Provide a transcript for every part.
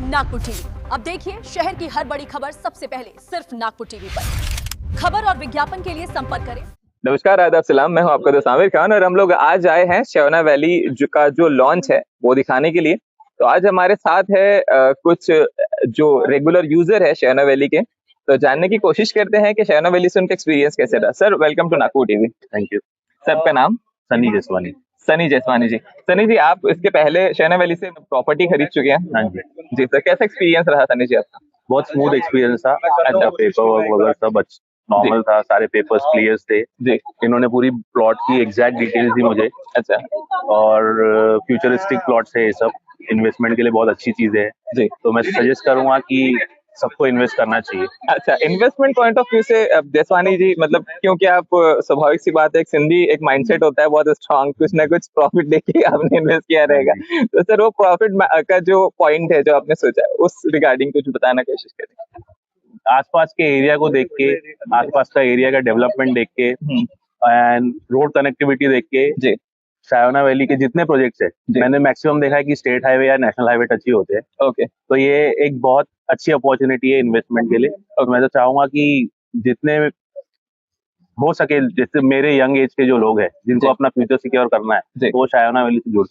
Nagpur TV. अब देखिए शहर की हर बड़ी खबर सबसे पहले सिर्फ नागपुर टीवी पर। खबर और विज्ञापन के लिए संपर्क करें। नमस्कार, आदाब, सलाम। मैं हूं आपका दोस्त आमिर खान और हम लोग आज आए हैं श्यावना वैली का जो लॉन्च है वो दिखाने के लिए। तो आज हमारे साथ है कुछ जो रेगुलर यूजर है श्यावना वैली के, तो जानने की कोशिश करते हैं कि श्यावना वैली से उनका एक्सपीरियंस कैसे रहा। Sir, welcome to Nagpur TV. Thank you. Sir, आपका नाम? सनी जसवानी। सनी जसवानी जी। सनी जी, आप इसके पहले श्यावना वैली से प्रॉपर्टी खरीद चुके हैं? हाँ जी। जी सर, कैसा एक्सपीरियंस रहा सनी जी आपका? बहुत स्मूथ एक्सपीरियंस था। अच्छा, पेपर वर्क वगैरह सब नॉर्मल था, सारे पेपर्स क्लियर थे जी। इन्होंने पूरी प्लॉट की एग्जैक्ट डिटेल्स दी मुझे। अच्छा। और फ्यूचरिस्टिक प्लॉट्स है, ये सब इन्वेस्टमेंट के लिए बहुत अच्छी चीजें है जी। तो मैं सजेस्ट करूंगा कि सबको इन्वेस्ट करना चाहिए। अच्छा, इन्वेस्टमेंट पॉइंट ऑफ व्यू से जसवानी जी, मतलब क्योंकि आप स्वाभाविक सी बात है, एक सिंधी एक माइंडसेट होता है बहुत स्ट्रांग, कुछ ना कुछ प्रॉफिट देखिए आपने इन्वेस्ट किया रहेगा। तो सर, वो प्रॉफिट का जो पॉइंट है जो आपने सोचा है उस रिगार्डिंग कुछ बताना कोशिश करें। आसपास के एरिया को देख के, आसपास का एरिया का डेवलपमेंट देख के एंड रोड कनेक्टिविटी देख के, जी, श्यावना वैली के जितने प्रोजेक्ट्स है मैंने मैक्सिमम देखा है कि स्टेट हाईवे या नेशनल हाईवे टच ही होते हैं। ओके। तो ये एक बहुत अच्छी अपॉर्चुनिटी है इन्वेस्टमेंट के लिए और मैं तो चाहूंगा कि जितने हो सके, जैसे मेरे यंग एज के जो लोग हैं जिनको अपना फ्यूचर सिक्योर करना है, तो वो श्यावना वैली से जुड़।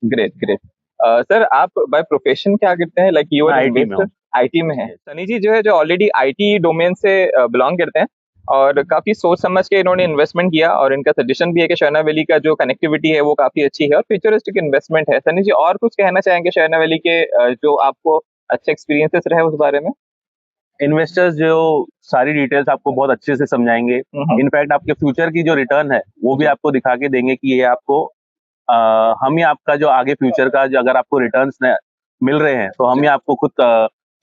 Great great. सर, आप बाय प्रोफेशन क्या करते हैं? लाइक यू आर आईटी में है। सनी जी जो है, जो ऑलरेडी आईटी डोमेन से बिलोंग करते हैं और काफी सोच समझ के इन्होंने इन्वेस्टमेंट किया और इनका सजेशन भी है कि श्यावना वैली का जो कनेक्टिविटी है वो काफी अच्छी है और फ्यूचरिस्टिक इन्वेस्टमेंट है। सनी जी, और कुछ कहना चाहेंगे श्यावना वैली के जो आपको अच्छे एक्सपीरियंसेस रहे उस बारे में? इन्वेस्टर्स जो सारी डिटेल्स आपको बहुत अच्छे से समझाएंगे। इनफैक्ट आपके फ्यूचर की जो रिटर्न है वो भी आपको दिखा के देंगे कि ये आपको हम ही आपका जो आगे फ्यूचर का जो अगर आपको रिटर्न्स मिल रहे हैं तो हम ही आपको खुद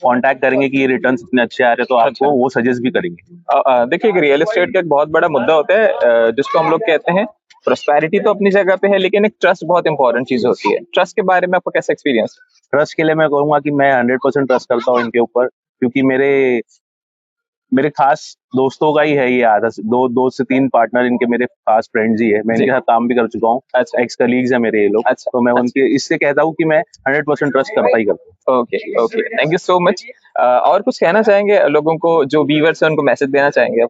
कांटेक्ट करेंगे कि ये रिटर्न्स इतने अच्छे आ रहे हैं, तो आपको वो सजेस्ट भी करेंगे। देखिए, रियल एस्टेट का एक बहुत बड़ा मुद्दा होता है जिसको हम लोग कहते हैं प्रोस्पेरिटी। तो अपनी जगह पे है, लेकिन एक ट्रस्ट बहुत इंपॉर्टेंट चीज होती है। ट्रस्ट के बारे में आपका कैसा एक्सपीरियंस? ट्रस्ट के लिए मैं कहूंगा कि मैं 100% ट्रस्ट करता हूँ इनके ऊपर, क्योंकि मेरे खास दोस्तों का ही है ये आदत। दो से तीन पार्टनर इनके मेरे खास फ्रेंड्स ही है। मैं इनके साथ काम भी कर चुका हूँ। अच्छा, एक्स कलीग्स है मेरे ये लोग। अच्छा, तो मैं उनके इससे कहता हूँ कि मैं 100% ट्रस्ट करता ही करता हूँ। Okay okay, thank you so much. और कुछ कहना चाहेंगे लोगों को, जो व्यूअर्स हैं उनको मैसेज देना चाहेंगे आप?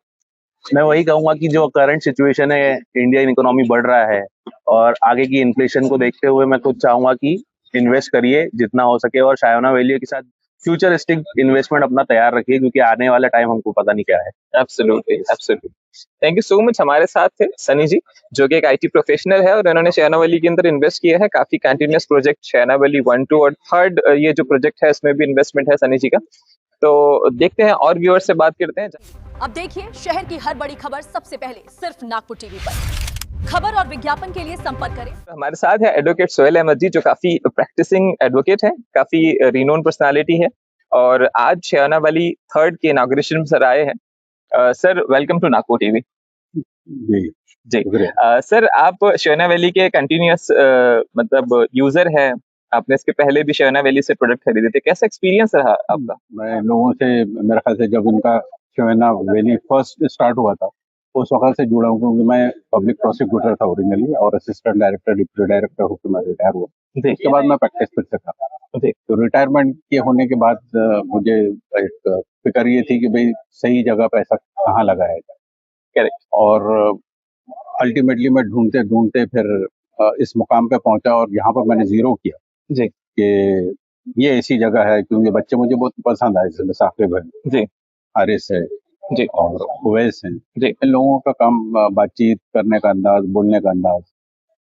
मैं वही कहूंगा कि जो करंट सिचुएशन है, इंडियन इकोनॉमी बढ़ रहा है और आगे की इन्फ्लेशन को देखते हुए मैं खुद चाहूंगा कि इन्वेस्ट करिए जितना हो सके और श्यावना वैली के साथ फ्यूचरिस्टिक इन्वेस्टमेंट अपना तैयार रखिए, क्योंकि आने वाला टाइम हमको पता नहीं क्या है। Absolutely absolutely. Thank you so much. हमारे साथ थे सनी जी, जो कि एक आईटी प्रोफेशनल है और इन्होंने श्यावना वैली के अंदर इन्वेस्ट किया है। काफी कंटिन्यूअस प्रोजेक्ट श्यावना वैली 1, 2 और 3 ये जो प्रोजेक्ट है इसमें भी इन्वेस्टमेंट है सनी जी का। तो देखते हैं और व्यूअर्स से बात करते हैं। अब देखिए शहर की हर बड़ी खबर सबसे पहले सिर्फ नागपुर टीवी पर। खबर और विज्ञापन के लिए संपर्क करें। हमारे साथ है एडवोकेट सोहेल अहमद जी, जो काफी प्रैक्टिसिंग एडवोकेट है, काफी रिनोन पर्सनालिटी है और आज श्यावना वैली 3 के इनॉग्रेशन में सर आए हैं। Sir, welcome to Nagpur TV. जी जी। सर, आप श्यावना वैली के कंटिन्यूअस मतलब यूजर हैं। आपने इसके पहले भी श्यावना वैली से प्रोडक्ट खरीदे थे, कैसा एक्सपीरियंस रहा आपका? मैं लोगों से, मेरे ख्याल से जब इनका श्यावना वैली फर्स्ट स्टार्ट हुआ था उस वक्त से जुड़ा हूँ, क्योंकि मैं पब्लिक प्रोसिक्यूटर था ओरिजिनली और असिस्टेंट डायरेक्टर डिप्टी डायरेक्टर होकर मैं रिटायर हुआ। उसके बाद मैं प्रैक्टिस फिर से करता था। तो रिटायरमेंट के होने के बाद मुझे एक फिक्र ये थी कि भाई सही जगह पैसा कहाँ लगाया जाए। करेक्ट। और अल्टीमेटली मैं ढूंढते ढूंढते फिर इस मुकाम पे पहुंचा और यहाँ पर मैंने जीरो किया जी कि ये ऐसी जगह है, क्योंकि बच्चे मुझे बहुत पसंद आए, जैसे साकिब है जी हारिस है जी और उवैस है। जी। इन लोगों का काम, बातचीत करने का अंदाज, बोलने का अंदाज,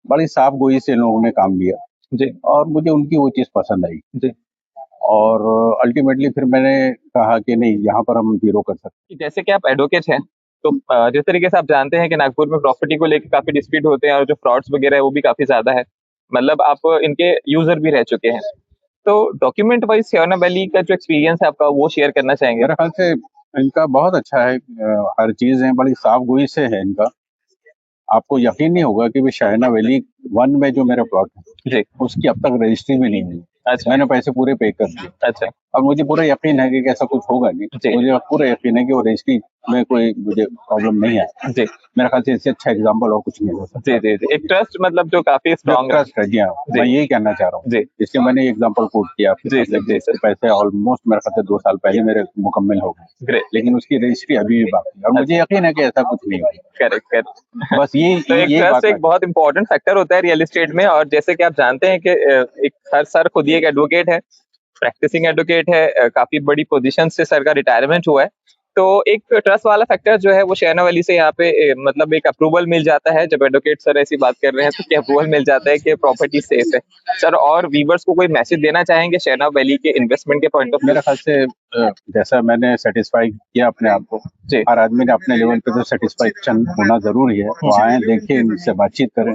बड़ी साफ गोई से इन लोगों ने काम लिया जी और मुझे उनकी वो चीज पसंद आई। जी। और अल्टीमेटली फिर मैंने कहा कि नहीं, यहाँ पर हम जीरो कर सकते। जैसे कि आप एडवोकेट हैं, तो जिस तरीके से आप जानते हैं कि नागपुर में प्रॉपर्टी को लेकर काफी डिस्प्यूट होते हैं और जो फ्रॉड्स वगैरह है वो भी काफी ज्यादा है, मतलब आप इनके यूजर भी रह चुके हैं, तो डॉक्यूमेंट वाइज श्यावना वैली का जो एक्सपीरियंस है आपका वो शेयर करना चाहेंगे? मेरे ख्याल से इनका बहुत अच्छा है, हर चीज है, बड़ी साफ गोई से है इनका। आपको यकीन नहीं होगा कि श्यावना वैली 1 में जो मेरा प्लॉट है जी। उसकी अब तक रजिस्ट्री भी नहीं हुई। अच्छा। मैंने पैसे पूरे पे कर दिए। अच्छा। और मुझे पूरा यकीन है कि ऐसा कुछ होगा जी। नहीं। मुझे पूरा यकीन है कि वो रजिस्ट्री में कोई मुझे प्रॉब्लम नहीं है। जी मेरे ख्याल से इससे अच्छा एग्जाम्पल और कुछ नहीं हो सकता। जी जी जी, एक ट्रस्ट मतलब जो काफी स्ट्रांग है। ट्रस्ट है, जी हाँ, जी। मैं यही कहना चाह रहा हूँ। जी इसलिए मैंने एग्जाम्पल कोट किया आपके जी सामने सर, कि जी इसके पैसे ऑलमोस्ट मेरे ख्याल से 2 साल पहले मेरे मुकम्मल हो गए, ग्रेट, लेकिन उसकी रजिस्ट्री अभी भी बाकी है और मुझे यकीन है कि ऐसा कुछ नहीं होगा। Correct correct. बस तो एक ये ट्रस्ट बात एक बहुत इंपॉर्टेंट फैक्टर होता है रियल एस्टेट में, और जैसे कि आप जानते हैं कि एक सर खुद ही एक एडवोकेट है, प्रैक्टिसिंग एडवोकेट है, काफी बड़ी पोजीशन से सर का रिटायरमेंट हुआ है। तो एक ट्रस्ट वाला फैक्टर जो है वो शहनाब अली से यहाँ पे मतलब एक अप्रूवल मिल जाता है। जब एडवोकेट सर ऐसी बात कर रहे हैं तो क्या अप्रूवल मिल जाता है कि प्रॉपर्टी सेफ है। सर और व्यूवर्स को कोई मैसेज देना चाहेंगे शहनाब अली के इन्वेस्टमेंट के पॉइंट ऑफ व्यू? मेरे ख्याल से जैसा मैंने सेटिस्फाई किया अपने आप को, जी हर आदमी ने अपने लेवल पे तो सेटिस्फेक्शन होना जरूरी है। वो आए, देखें, इनसे बातचीत करें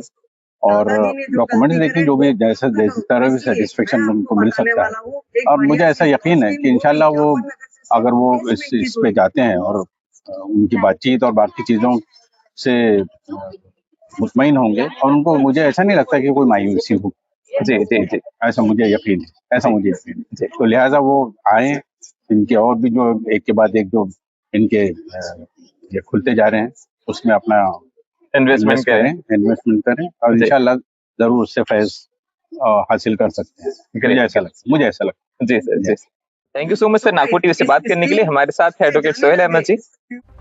और डॉक्यूमेंट्स देखें, जो भी जैसे जिस तरह भी सेटिस्फेक्शन उनको मिल सकता है। और मुझे ऐसा यकीन है कि इंशाल्लाह वो अगर वो इस पे जाते हैं और उनकी बातचीत और बाकी चीज़ों से मुतमईन होंगे और उनको, मुझे ऐसा नहीं लगता कि कोई मायूसी हो। जी जी जी ऐसा मुझे यकीन है, ऐसा जी मुझे यकीन जी। है। तो लिहाजा वो आए, इनके और भी जो एक के बाद एक जो इनके ये खुलते जा रहे हैं उसमें अपना इन्वेस्टमेंट करें। इन्वेस्टमेंट करें और जी इंशाल्लाह जरूर उससे फैज़ हासिल कर सकते हैं। मुझे ऐसा लगता जी सर, जी। Thank you so much sir Nagpur TV से बात करने के लिए। हमारे साथ है एडवोकेट सोहेल अहमद जी।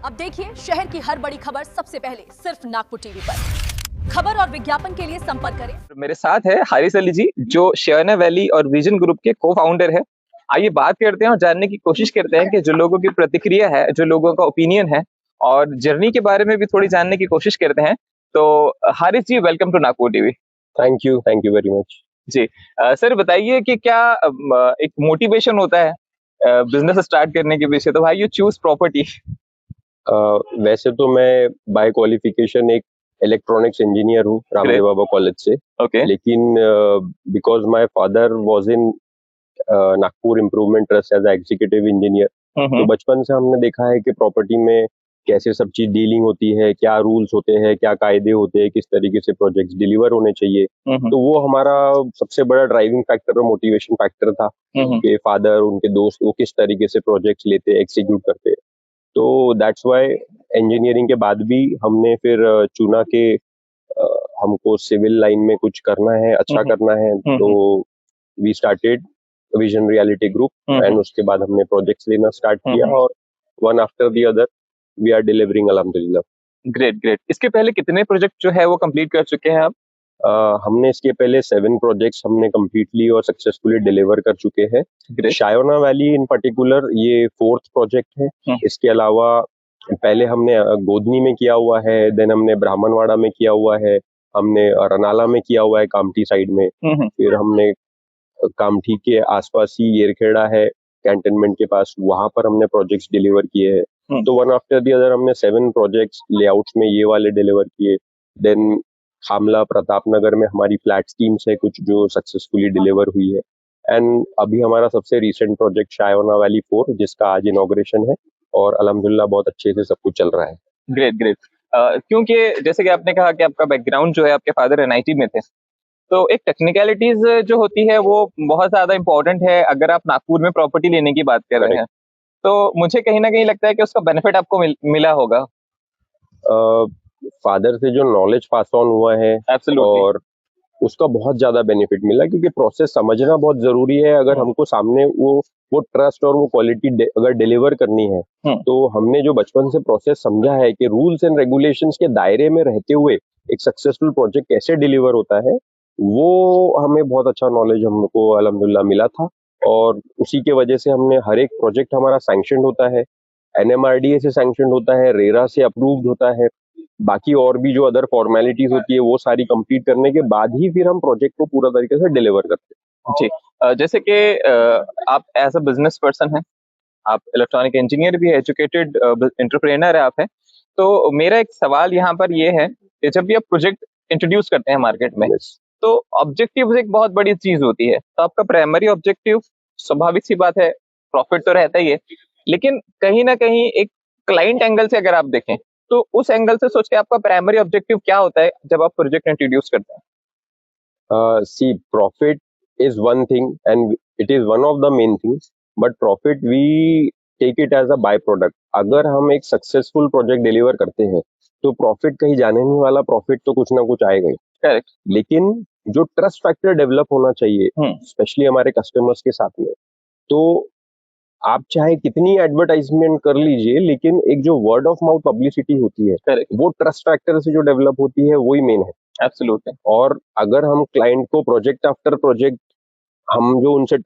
अब देखिए शहर की हर बड़ी खबर सबसे पहले सिर्फ नागपुर टीवी पर। खबर और विज्ञापन के लिए संपर्क करें। मेरे साथ है हारिस अली जी, जो शहनाब अली और विजन ग्रुप के को फाउंडर है। आइए बात करते हैं और जानने की कोशिश करते हैं कि जो लोगों की प्रतिक्रिया है, जो लोगों का ओपिनियन है और जर्नी के बारे में भी थोड़ी जानने की कोशिश करते हैं। तो Haris ji, welcome to Nagpur TV. Thank you very much. जी सर बताइए कि क्या एक मोटिवेशन होता है बिजनेस स्टार्ट करने के पीछे, तो भाई यू चूज प्रॉपर्टी? वैसे तो मैं बाय क्वालिफिकेशन एक इलेक्ट्रॉनिक्स इंजीनियर हूँ रामदेव बाबा कॉलेज से, ओके लेकिन because my father was in Nagpur improvement trust as executive engineer, तो बचपन से हमने देखा है कि प्रॉपर्टी में कैसे सब चीज डीलिंग होती है, क्या रूल्स होते हैं, क्या कायदे होते हैं, किस तरीके से प्रोजेक्ट्स डिलीवर होने चाहिए। तो वो हमारा सबसे बड़ा ड्राइविंग फैक्टर और मोटिवेशन फैक्टर था कि फादर, उनके दोस्त वो किस तरीके से प्रोजेक्ट्स लेते, एग्जीक्यूट करते। तो दैट्स व्हाई इंजीनियरिंग के बाद भी हमने फिर चुना कि हमको सिविल लाइन में कुछ करना है, अच्छा करना है। तो we started Vision Reality Group and उसके बाद हमने प्रोजेक्ट्स लेना स्टार्ट किया और one after the other we are delivering अल्हम्दुलिल्लाह। Great great. इसके पहले कितने प्रोजेक्ट जो है वो कंप्लीट कर चुके हैं आप? हमने इसके पहले 7 प्रोजेक्ट्स हमने कंप्लीटली और सक्सेसफुली डिलीवर कर चुके हैं। शायोना वैली इन पर्टिकुलर ये 4th प्रोजेक्ट है। इसके अलावा पहले हमने गोदनी में किया हुआ है, देन हमने ब्राह्मणवाड़ा में किया हुआ है, हमने रनाला में किया हुआ है कामठी साइड में, फिर हमने कामठी के आसपास ही येरखेड़ा है कैंटनमेंट के पास, वहां पर हमने प्रोजेक्ट्स डिलीवर किए हैं। तो वन आफ्टर दी अदर हमने 7 प्रोजेक्ट्स लेआउट्स में ये वाले डिलीवर किए। देन खामला प्रताप नगर में हमारी फ्लैट स्कीम्स है कुछ जो सक्सेसफुली डिलीवर हुई है। एंड अभी हमारा सबसे रिसेंट प्रोजेक्ट शायोना वैली 4 जिसका आज इनॉग्रेशन है और अल्हम्दुलिल्लाह बहुत अच्छे से सब कुछ चल रहा है। Great great. क्योंकि जैसे कि आपने कहा कि आपका बैकग्राउंड जो है, आपके फादर एनआईटी में थे, तो एक टेक्निकलिटीज जो होती है वो बहुत ज्यादा इंपॉर्टेंट है अगर आप नागपुर में प्रॉपर्टी लेने की बात कर रहे हैं। तो मुझे कहीं ना कहीं लगता है कि उसका बेनिफिट आपको मिला होगा। फादर से जो नॉलेज पास ऑन हुआ है और उसका बहुत ज्यादा बेनिफिट मिला, क्योंकि प्रोसेस समझना बहुत जरूरी है। अगर हमको सामने वो ट्रस्ट और वो क्वालिटी अगर डिलीवर करनी है, तो हमने जो बचपन से प्रोसेस समझा है कि रूल्स एंड रेगुलेशंस के दायरे में रहते हुए एक सक्सेसफुल प्रोजेक्ट कैसे डिलीवर होता है, वो हमें बहुत अच्छा नॉलेज हमको अल्हम्दुलिल्लाह मिला था। और उसी के वजह से हमने हर एक प्रोजेक्ट हमारा सैंक्शन होता है, एनएमआरडीए से सैंक्शन होता है, रेरा से अप्रूव्ड होता है, बाकी और भी जो अदर फॉर्मेलिटीज होती है वो सारी कंप्लीट करने के बाद ही फिर हम प्रोजेक्ट को पूरा तरीके से डिलीवर करते हैं। जी जैसे कि आप एज अ बिजनेस पर्सन हैं, आप इलेक्ट्रॉनिक इंजीनियर भी है, एजुकेटेड एंटरप्रेन्योर है आप हैं। तो मेरा एक सवाल यहाँ पर ये है कि जब भी आप प्रोजेक्ट इंट्रोड्यूस करते हैं मार्केट में, तो ऑब्जेक्टिव एक बहुत बड़ी चीज होती है। तो आपका प्राइमरी ऑब्जेक्टिव, स्वाभाविक सी बात है, प्रॉफिट तो रहता ही है, लेकिन कहीं ना कहीं एक क्लाइंट एंगल से अगर आप देखें तो उस एंगल से सोच के आपका प्राइमरी ऑब्जेक्टिव क्या होता है जब आप प्रोजेक्ट इंट्रोड्यूस करते हैं? See profit is one thing and it is one of the main things, but profit we take it as a by product. अगर हम एक सक्सेसफुल प्रोजेक्ट डिलीवर करते हैं तो प्रॉफिट कहीं जाने नहीं वाला, प्रॉफिट तो कुछ ना कुछ आएगा ही। करेक्ट। लेकिन जो ट्रस्ट फैक्टर डेवलप होना चाहिए स्पेशली हमारे कस्टमर्स के साथ में, तो आप चाहे कितनी एडवर्टाइजमेंट कर लीजिए, लेकिन एक जो वर्ड ऑफ माउथ पब्लिसिटी होती है करेक्ट। वो ट्रस्ट फैक्टर से जो डेवलप होती है वही मेन है। एब्सोल्युटली। और अगर हम क्लाइंट को प्रोजेक्ट आफ्टर प्रोजेक्ट हम जो उनसे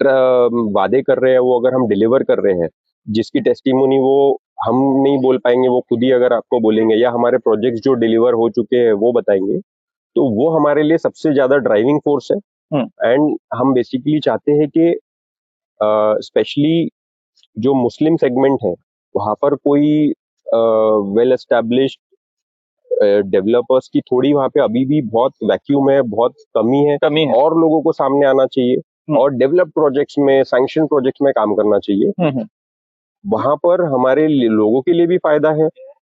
वादे कर रहे हैं वो अगर हम डिलीवर कर रहे हैं, जिसकी टेस्टिमोनी वो हम नहीं बोल पाएंगे, वो खुद ही अगर आपको बोलेंगे, या हमारे प्रोजेक्ट्स जो डिलीवर हो चुके हैं वो बताएंगे, तो वो हमारे लिए सबसे ज्यादा ड्राइविंग फोर्स है। एंड हम बेसिकली चाहते हैं कि स्पेशली जो मुस्लिम सेगमेंट है वहां पर कोई वेल एस्टेब्लिश्ड डेवलपर्स की थोड़ी वहां पे अभी भी बहुत वैक्यूम है, बहुत कमी है, और लोगों को सामने आना चाहिए और डेवलप प्रोजेक्ट्स में, सैंक्शन प्रोजेक्ट्स में काम करना चाहिए। वहां पर हमारे लोगों के लिए भी फायदा है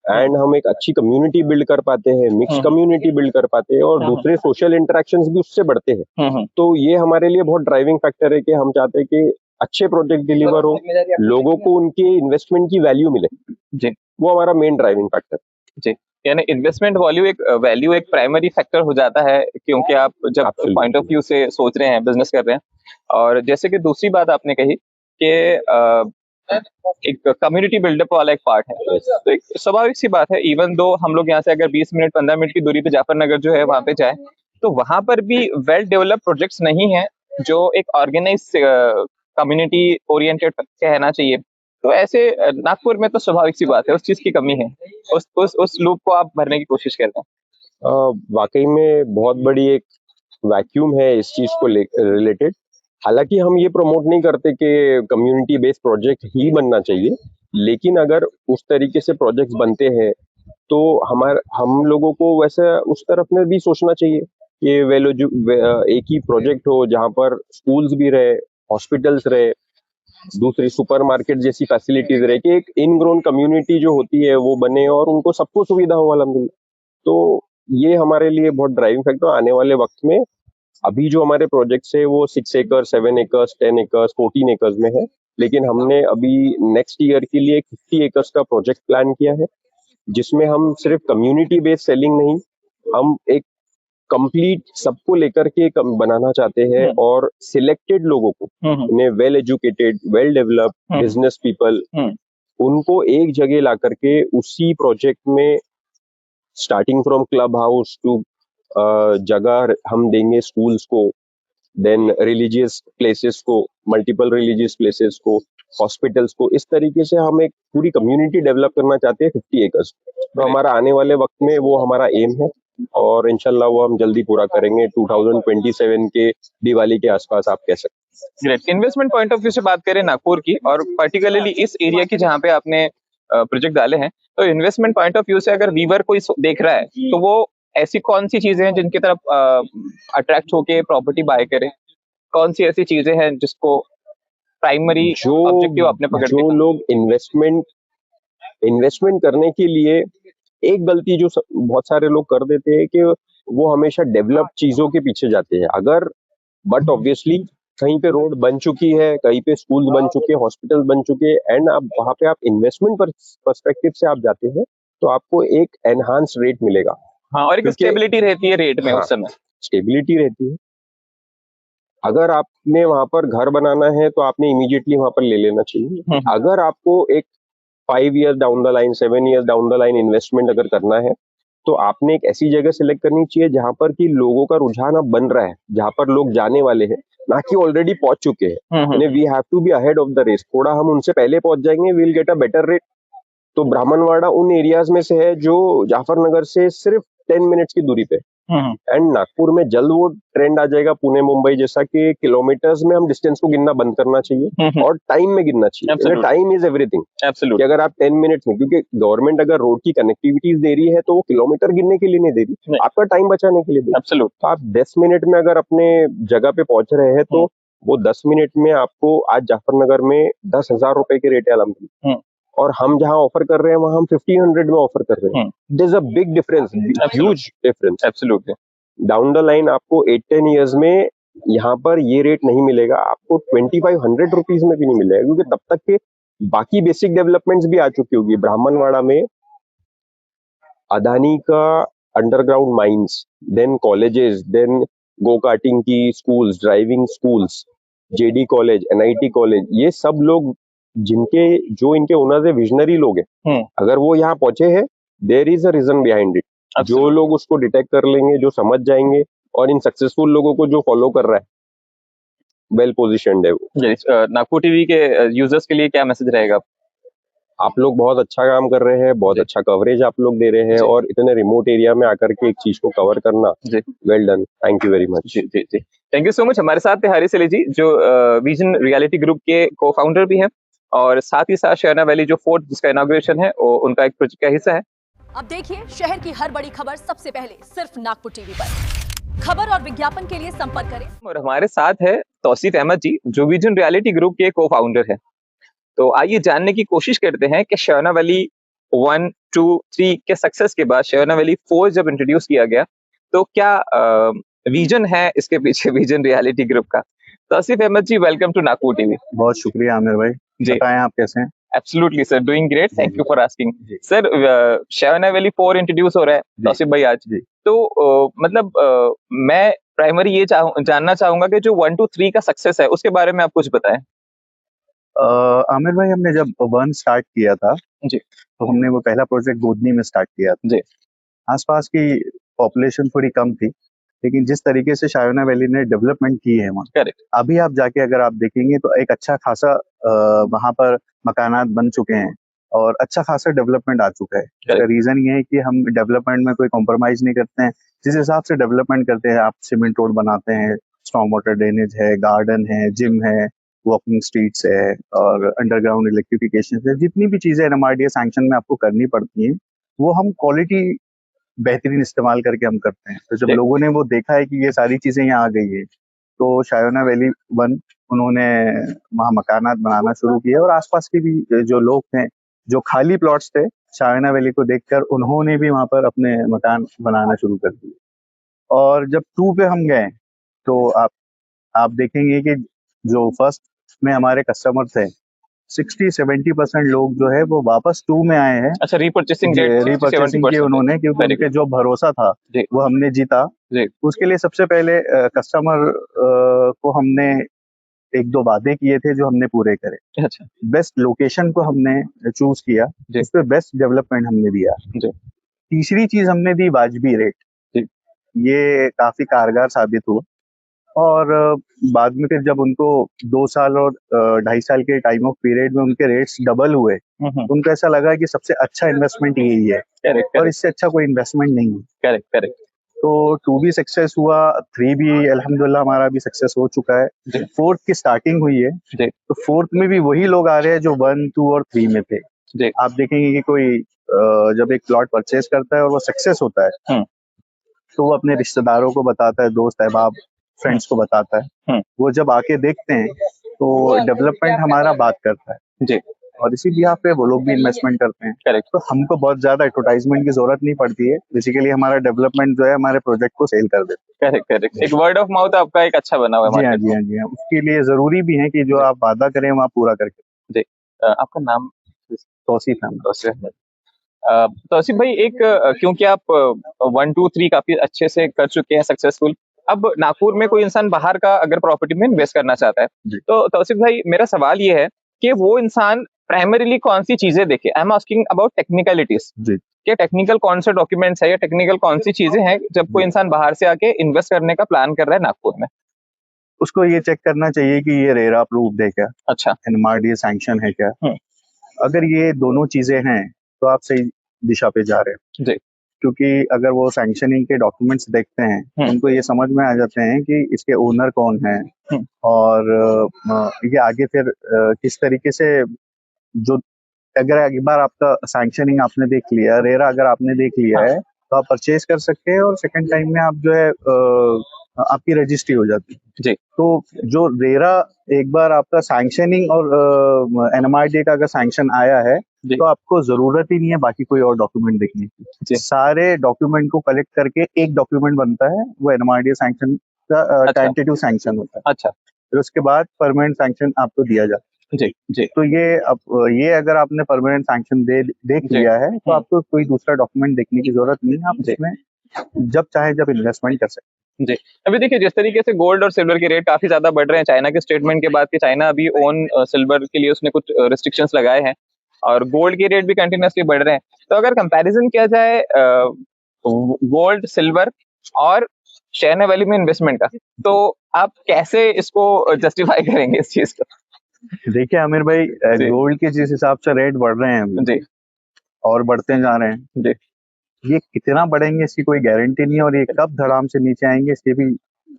एंड हम एक अच्छी कम्युनिटी बिल्ड कर पाते हैं, मिक्स कम्युनिटी बिल्ड कर पाते हैं, और दूसरे सोशल इंटरेक्शंस भी उससे बढ़ते हैं। तो ये हमारे लिए बहुत ड्राइविंग फैक्टर है कि हम चाहते हैं कि अच्छे प्रोजेक्ट डिलीवर हो, लोगों को उनके इन्वेस्टमेंट की वैल्यू मिले जी। वो हमारा मेन ड्राइविंग फैक्टर जी। यानी इन्वेस्टमेंट वैल्यू एक प्राइमरी फैक्टर हो जाता है, क्योंकि आप जब पॉइंट ऑफ व्यू से सोच रहे हैं, बिजनेस कर रहे हैं। और जैसे कि दूसरी बात आपने कही कि एक कम्युनिटी बिल्डअप वाला एक पार्ट है, तो एक स्वाभाविक सी बात है, इवन दो हम लोग यहाँ से अगर 20 मिनट 15 मिनट की दूरी पे जाफर नगर जो है वहां पे जाए, तो वहां पर भी वेल डेवलप प्रोजेक्ट्स नहीं है जो एक ऑर्गेनाइज कम्युनिटी ओरिएंटेड कहना चाहिए। तो ऐसे नागपुर में तो स्वाभाविक सी बात है, उस चीज की कमी है, उस लूप को आप भरने की कोशिश करते हैं। वाकई में बहुत बड़ी एक वैक्यूम है इस चीज को रिलेटेड। हालांकि हम ये प्रमोट नहीं करते कि कम्युनिटी बेस्ड प्रोजेक्ट ही बनना चाहिए, लेकिन अगर उस तरीके से प्रोजेक्ट्स बनते हैं तो हम लोगों को वैसे उस तरफ में भी सोचना चाहिए कि एक ही प्रोजेक्ट हो जहाँ पर स्कूल्स भी रहे, हॉस्पिटल्स रहे, दूसरी सुपरमार्केट जैसी फैसिलिटीज रहे, कि एक इनग्रोन कम्युनिटी जो होती है वो बने और उनको सबको सुविधा वाला मिले। तो ये हमारे लिए बहुत ड्राइविंग फैक्टर आने वाले वक्त में। अभी जो हमारे प्रोजेक्ट्स है वो 6 एकड़, 7 एकड़, 10 एकड़, 14 एकड़ में है, लेकिन हमने अभी नेक्स्ट ईयर के लिए 50 एकड़ का प्रोजेक्ट प्लान किया है, जिसमें हम सिर्फ कम्युनिटी बेस्ड सेलिंग नहीं, हम एक कंप्लीट सबको लेकर के बनाना चाहते हैं, और सिलेक्टेड लोगों को, उन्हें well educated, well developed business people, उनको एक जगह ला करके उसी प्रोजेक्ट में starting from club house to जगह हम देंगे स्कूल्स को, देन रिलीजियस प्लेसेस को, मल्टीपल रिलीजियस प्लेसेस को, हॉस्पिटल्स को। इस तरीके से हम एक पूरी कम्युनिटी डेवलप करना चाहते हैं 50 एकर्स। तो हमारा आने वाले वक्त में वो हमारा एम है, और इंशाल्लाह वो हम जल्दी पूरा करेंगे 2027 के दिवाली के आसपास आप कह सकते हैं। Great. Investment point of view से बात करें नागपुर की, और पर्टिकुलरली इस एरिया की जहाँ पे आपने प्रोजेक्ट डाले हैं, तो इन्वेस्टमेंट पॉइंट ऑफ व्यू से अगर वीवर कोई देख रहा है तो वो ऐसी कौन सी चीजें हैं जिनकी तरफ अट्रैक्ट होके प्रॉपर्टी बाय करे? कौन सी ऐसी चीजें हैं जिसको प्राइमरी ऑब्जेक्टिव आपने पकड़ जो लोग इन्वेस्टमेंट करने के लिए, एक गलती जो बहुत सारे लोग कर देते हैं कि वो हमेशा डेवलप चीजों के पीछे जाते हैं। अगर बट ऑब्वियसली कहीं पे रोड बन चुकी है, कहीं पे स्कूल बन चुके हैं, हॉस्पिटल बन चुके हैं, एंड आप वहां पे आप इन्वेस्टमेंट पर्सपेक्टिव से आप जाते हैं तो आपको एक एनहांस रेट मिलेगा। हाँ, और एक स्टेबिलिटी रहती है रेट में। उस समय स्टेबिलिटी रहती है। अगर आपने वहां पर घर बनाना है तो आपने इमीडिएटली वहां पर ले लेना चाहिए। अगर आपको एक 5 year down the line, 7 year down the line investment अगर करना है, तो आपने एक ऐसी जगह सिलेक्ट करनी चाहिए जहां पर कि लोगों का रुझान अब बन रहा है, जहां पर लोग जाने वाले हैं, ना कि ऑलरेडी पहुंच चुके हैं। We have to be ahead of the race. थोड़ा हम उनसे पहले पहुंच जाएंगे, we will get a better rate. तो ब्राह्मणवाड़ा उन एरियाज में से है जो जाफरनगर से सिर्फ 10 मिनट्स की दूरी पे, एंड नागपुर में जल्द वो ट्रेंड आ जाएगा पुणे मुंबई जैसा कि किलोमीटर्स में हम डिस्टेंस को गिनना बंद करना चाहिए और टाइम में गिनना चाहिए। Time is everything. कि अगर आप 10 मिनट्स में, क्योंकि गवर्नमेंट अगर रोड की कनेक्टिविटीज दे रही है तो वो किलोमीटर गिनने के लिए नहीं दे रही, आपका टाइम बचाने के लिए दे रही। तो आप 10 मिनट में अगर अपने जगह पे पहुंच रहे हैं तो वो 10 मिनट में आपको आज जाफरनगर में 10,000 रुपए के रेट है अलहमदुलिल्लाह, और हम जहां ऑफर कर रहे हैं वहां हम 1500 में ऑफर कर रहे हैं। There is a big difference, huge difference. Absolutely. Down the line आपको 8-10 इयर्स में यहाँ पर ये रेट नहीं मिलेगा आपको, 2500 रुपीज में भी नहीं मिलेगा, क्योंकि तब तक के बाकी बेसिक डेवलपमेंट्स भी आ चुकी होगी। ब्राह्मणवाड़ा में अदानी का underground mines, then colleges, then go karting की schools, driving schools, JD college, NIT college, ये सब लोग जिनके जो इनके ओनर्स है, विजनरी लोग हैं, अगर वो यहाँ पहुंचे हैं, there is a reason behind it. जो लोग उसको डिटेक्ट कर लेंगे, जो समझ जाएंगे, और इन सक्सेसफुल लोगों को जो फॉलो कर रहा है, वेल पोजिशन्ड है वो। नागपुर टीवी के यूजर्स के लिए क्या मैसेज रहेगा? आप लोग बहुत अच्छा काम कर रहे हैं, बहुत अच्छा कवरेज आप लोग दे रहे हैं, और इतने रिमोट एरिया में आकर के एक चीज को कवर करना, well done, thank you very much. जी जी जी, थैंक यू सो मच। हमारे साथ थे हरीश अली जी, जो विजन रियलिटी ग्रुप के को फाउंडर भी हैं, और साथ ही साथ शहना वैली जो फोर्ट जिसका इनॉग्रेशन है वो उनका एक प्रोजेक्ट का हिस्सा है। अब देखिए शहर की हर बड़ी खबर सबसे पहले सिर्फ नागपुर टीवी पर। खबर और विज्ञापन के लिए संपर्क करें। और हमारे साथ है तौसीफ अहमद जी, जो विजन रियलिटी ग्रुप के को फाउंडर है। तो आइए जानने की कोशिश करते हैं कि शहना वैली 1, 2, 3 के सक्सेस के बाद शहना वैली 4 जब इंट्रोड्यूस किया गया, तो क्या विजन है इसके पीछे विजन रियलिटी ग्रुप का। Tausif Ahmed ji, welcome to Nagpur TV. बहुत शुक्रिया आमिर भाई, बताएं आप कैसे हैं? Absolutely sir, doing great, thank you for asking. Sir, Shahna Valley 4 introduce हो रहा है तौसीफ भाई आज, तो मतलब मैं प्राइमरी ये जानना चाहूंगा कि जो 1, 2, 3 का सक्सेस है उसके बारे में आप कुछ बताएं। आमिर भाई, हमने जब 1 स्टार्ट किया था जी, तो हमने वो पहला प्रोजेक्ट गोदनी में स्टार्ट किया था जी। आसपास की पॉपुलेशन थोड़ी कम थी, लेकिन जिस तरीके से शायोना वैली ने डेवलपमेंट की है वहाँ, करेक्ट, अभी आप जाके अगर आप देखेंगे तो एक अच्छा खासा वहाँ पर मकानात बन चुके हैं और अच्छा खासा डेवलपमेंट आ चुका है। इसका रीजन ये है कि हम डेवलपमेंट में कोई कॉम्प्रोमाइज नहीं करते हैं। जिस हिसाब से डेवलपमेंट करते हैं, आप सीमेंट रोड बनाते हैं, स्टॉर्म वाटर ड्रेनेज है, गार्डन है, जिम है, वॉकिंग स्ट्रीट्स है और अंडरग्राउंड इलेक्ट्रिफिकेशन है, जितनी भी चीजें एनएमआरडीए सैंक्शन में आपको करनी पड़ती हैं, वो हम क्वालिटी बेहतरीन इस्तेमाल करके हम करते हैं। तो जब लोगों ने वो देखा है कि ये सारी चीजें यहाँ आ गई है, तो शायोना वैली 1 उन्होंने वहाँ मकानात बनाना शुरू किए और आसपास के भी जो लोग थे, जो खाली प्लॉट्स थे, शायोना वैली को देखकर उन्होंने भी वहाँ पर अपने मकान बनाना शुरू कर दिए। और जब 2 पे हम गए तो आप देखेंगे कि जो फर्स्ट में हमारे कस्टमर थे, 60-70% लोग जो है वो वापस 2 में आए हैं। अच्छा, रीपर्चेसिंग की उन्होंने, क्योंकि उनके जो भरोसा था वो हमने जीता। उसके लिए सबसे पहले कस्टमर को हमने 1-2 वादे किए थे जो हमने पूरे करे। अच्छा, बेस्ट लोकेशन को हमने चूज किया, उस पर बेस्ट डेवलपमेंट हमने दिया। तीसरी चीज हमने दी वाजबी रेट, ये काफी कारगर साबित हुआ। और बाद में फिर जब उनको 2 साल और 2.5 साल के टाइम ऑफ पीरियड में उनके रेट्स डबल हुए, उनको ऐसा लगा कि सबसे अच्छा इन्वेस्टमेंट यही है और इससे अच्छा कोई इन्वेस्टमेंट नहीं है। करेक्ट। तो 2 भी सक्सेस हुआ, 3 भी अल्हम्दुलिल्लाह हमारा भी सक्सेस हो चुका है। 4th की स्टार्टिंग हुई है, तो 4th में भी वही लोग आ रहे हैं जो 1, 2 और 3 में थे। आप देखेंगे कि कोई जब एक प्लॉट परचेज करता है और वो सक्सेस होता है, तो वो अपने रिश्तेदारों को बताता है, दोस्त अहबाब फ्रेंड्स को बताता है। वो जब आके देखते हैं तो डेवलपमेंट हमारा बात करता है और इसी बिहाफ पे वो लोग भी इन्वेस्टमेंट करते हैं। तो हमको बहुत ज्यादा एडवर्टाइजमेंट की जरूरत नहीं पड़ती है, बेसिकली हमारा डेवलपमेंट जो है हमारे प्रोजेक्ट को सेल कर देते हैं। करेक्ट। एक वर्ड ऑफ माउथ आपका एक अच्छा बना हुआ है। जी हाँ, उसके लिए जरूरी भी है कि जो आप वादा करें वहाँ पूरा करके। जी, आपका नाम? तौसीफ अहमद। तौसीफ भाई, एक क्योंकि आप 1, 2, 3 काफी अच्छे से कर चुके हैं सक्सेसफुल, अब नागपुर में कोई इंसान बाहर का अगर प्रॉपर्टी में इन्वेस्ट करना चाहता है, तो तौसीफ भाई मेरा सवाल ये है कि वो इंसान प्राइमरीली कौन सी चीजें देखे। I am asking about technicalities, कि टेक्निकल कौन से डॉक्यूमेंट्स है या टेक्निकल कौन सी चीजें हैं जब कोई इंसान बाहर से आके इन्वेस्ट करने का प्लान कर रहा है नागपुर में। उसको ये चेक करना चाहिए कि ये रेरा अप्रूव्ड है क्या, अच्छा, एनएमआरडीए सैंक्शन है क्या। अगर ये दोनों चीजें हैं तो आप सही दिशा पे जा रहे हैं जी। क्योंकि अगर वो सैंक्शनिंग के डॉक्यूमेंट्स देखते हैं, उनको ये समझ में आ जाते हैं कि इसके ओनर कौन है और ये आगे फिर किस तरीके से, जो अगर एक बार आपका सैंक्शनिंग आपने देख लिया, रेरा अगर आपने देख लिया है, तो आप परचेज कर सकते हैं और सेकंड टाइम में आप जो है आपकी रजिस्ट्री हो जाती है जी। तो जो रेरा एक बार आपका सैंक्शनिंग और एनएमआरडीए का अगर सैंक्शन आया है, तो आपको जरूरत ही नहीं है बाकी कोई और डॉक्यूमेंट देखने की। सारे डॉक्यूमेंट को कलेक्ट करके एक डॉक्यूमेंट बनता है, वो एनएमआरडीए सैंक्शन आपका अच्छा। टेंटेटिव सैंक्शन होता है, अच्छा फिर उसके बाद परमानेंट सैंक्शन आपको दिया जाता है। जी जी तो ये अगर आपने परमानेंट सैंक्शन देख जी। लिया है तो आपको कोई दूसरा डॉक्यूमेंट देखने की जरूरत नहीं है, आप जी। इसमें जब चाहे जब इन्वेस्टमेंट कर सकते जी। अभी देखिए जिस तरीके से गोल्ड और सिल्वर के रेट काफी ज्यादा बढ़ रहे हैं चाइना के स्टेटमेंट के बाद कि चाइना अभी ओन सिल्वर के लिए उसने कुछ रिस्ट्रिक्शंस लगाए हैं और गोल्ड के रेट भी कंटिन्यूसली बढ़ रहे हैं, तो अगर कंपैरिजन किया जाए गोल्ड सिल्वर और शेयर वैल्यू में इन्वेस्टमेंट का, तो आप कैसे इसको जस्टिफाई करेंगे इस चीज को? हैं। देखिए आमिर भाई, जी। गोल्ड के जिस हिसाब से रेट बढ़ रहे हैं अभी जी और बढ़ते जा रहे हैं, जी ये कितना बढ़ेंगे इसकी कोई गारंटी नहीं है, और ये कब धड़ाम से नीचे आएंगे इसकी भी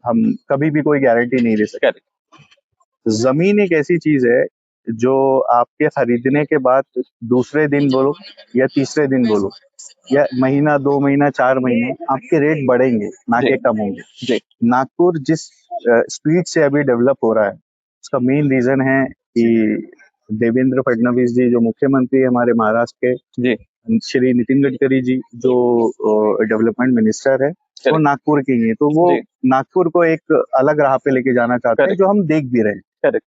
हम कभी भी कोई गारंटी नहीं दे सकते। करेक्ट। जमीन एक ऐसी चीज है जो आपके खरीदने के बाद दूसरे दिन बोलो या तीसरे दिन बोलो या महीना 2 महीना 4 महीने आपके रेट बढ़ेंगे ना जी। कि कम होंगे। जी नागपुर जिस स्पीड से अभी डेवलप हो रहा है उसका मेन रीजन है कि देवेंद्र फडणवीस जी जो मुख्यमंत्री है हमारे महाराष्ट्र के, जी श्री नितिन गडकरी जी जो डेवलपमेंट मिनिस्टर है, वो Correct. नागपुर के ही है, तो वो जी। नागपुर को एक अलग राह पे लेके जाना चाहते हैं, Correct. जो हम देख भी रहे हैं। Correct.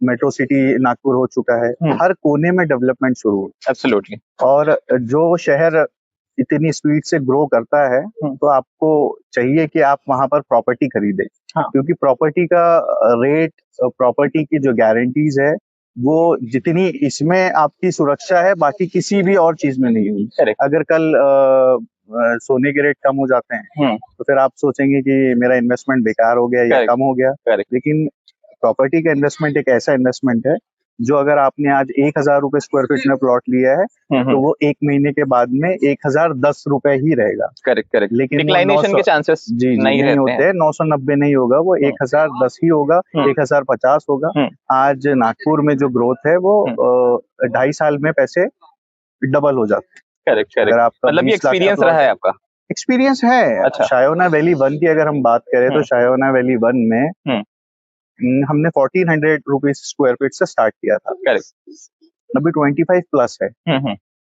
मेट्रो सिटी नागपुर हो चुका है, हर कोने में डेवलपमेंट शुरू हो, एब्सोल्युटली। और जो शहर इतनी स्पीड से ग्रो करता है तो आपको चाहिए कि आप वहां पर प्रॉपर्टी खरीदें, हाँ। क्योंकि प्रॉपर्टी का रेट, प्रॉपर्टी की जो गारंटीज है वो जितनी इसमें आपकी सुरक्षा है बाकी किसी भी और चीज में नहीं हुई। Correct. अगर कल सोने के रेट कम हो जाते हैं तो फिर आप सोचेंगे कि मेरा इन्वेस्टमेंट बेकार हो गया या Correct. कम हो गया। Correct. लेकिन प्रॉपर्टी का इन्वेस्टमेंट एक ऐसा इन्वेस्टमेंट है जो अगर आपने आज 1,000 रुपए स्क्वायर फीट में प्लॉट लिया है तो वो 1 महीने के बाद में 1,010 रुपए ही रहेगा। Correct correct. लेकिन वो डिक्लाइनेशन 900 के चांसेस जी नहीं नहीं होते रहते हैं। 990 नहीं होगा, वो 1,010 ही होगा, 1,050 होगा। आज नागपुर में जो ग्रोथ है वो 2.5 साल में पैसे डबल हो जाते हैं। करेक्ट अगर करेक्ट। आपका मतलब ये 20 लाख का एक्सपीरियंस प्लॉट रहा है आपका? एक्सपीरियंस है। अच्छा। शायोना वैली 1 की अगर हम बात करें तो शायोना वैली 1 में हमने 1,400 रुपीज स्क्वायर फीट से स्टार्ट किया था। करेक्ट। अभी 25 प्लस है,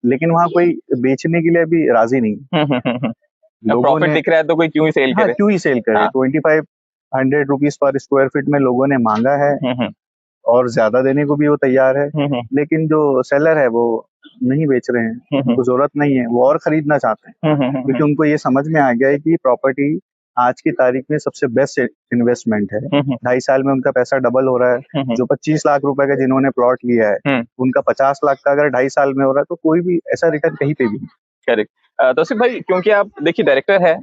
लेकिन वहाँ कोई बेचने के लिए अभी राजी नहीं। लोगों प्रॉफिट ने दिख रहा है तो कोई क्यों ही सेल करे? क्यों ही सेल करे। हाँ। 2500 रुपीज पर स्क्वायर फीट में लोगों ने मांगा है और ज्यादा देने को भी वो तैयार है, लेकिन जो सेलर है वो नहीं बेच रहे हैं, उनको जरूरत नहीं है, वो और खरीदना चाहते हैं, क्योंकि उनको ये समझ में आ गया है कि प्रॉपर्टी आज की तारीख में सबसे बेस्ट इन्वेस्टमेंट है। 2.5 साल में उनका पैसा डबल हो रहा है। जो 25 लाख रुपए का जिन्होंने प्लॉट लिया है उनका 50 लाख का अगर 2.5 साल में हो रहा है तो कोई भी ऐसा रिटर्न कहीं पे भी नहीं। करेक्ट। तौसीफ भाई, क्योंकि आप देखिए डायरेक्टर है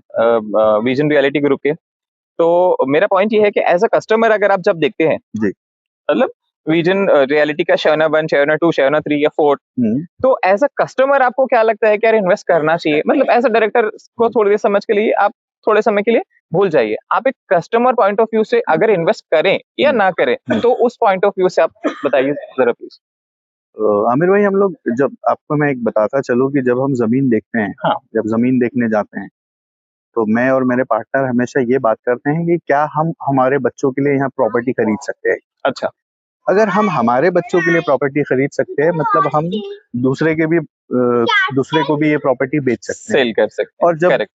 विजन रियलिटी ग्रुप के, तो मेरा पॉइंट ये है कि एज अ कस्टमर अगर आप जब देखते हैं जी, मतलब विजन रियलिटी का शायोना 1, शायोना 2, शायोना 3 या 4, तो एज अ कस्टमर आपको क्या लगता है कि यार इन्वेस्ट करना चाहिए? मतलब एज अ डायरेक्टर को थोड़ी देर समझ के लिए आप थोड़े समय के लिए भूल जाइए, आप एक कस्टमर पॉइंट ऑफ व्यू से अगर इन्वेस्ट करें या ना करें, तो उस पॉइंट ऑफ व्यू से आप बताइए जरा प्लीज। आमिर भाई, हम लोग जब आपको मैं एक बताता चलूं कि जब हम जमीन देखते हैं, हाँ। जब जमीन देखने जाते हैं तो मैं और मेरे पार्टनर हमेशा ये बात करते हैं कि क्या हम हमारे बच्चों के लिए यहाँ प्रॉपर्टी खरीद सकते हैं। अच्छा। अगर हम हमारे बच्चों के लिए प्रॉपर्टी खरीद सकते हैं मतलब हम दूसरे को भी ये प्रॉपर्टी बेच सकते हैं, सेल कर सकते हैं। और जब करेक्ट।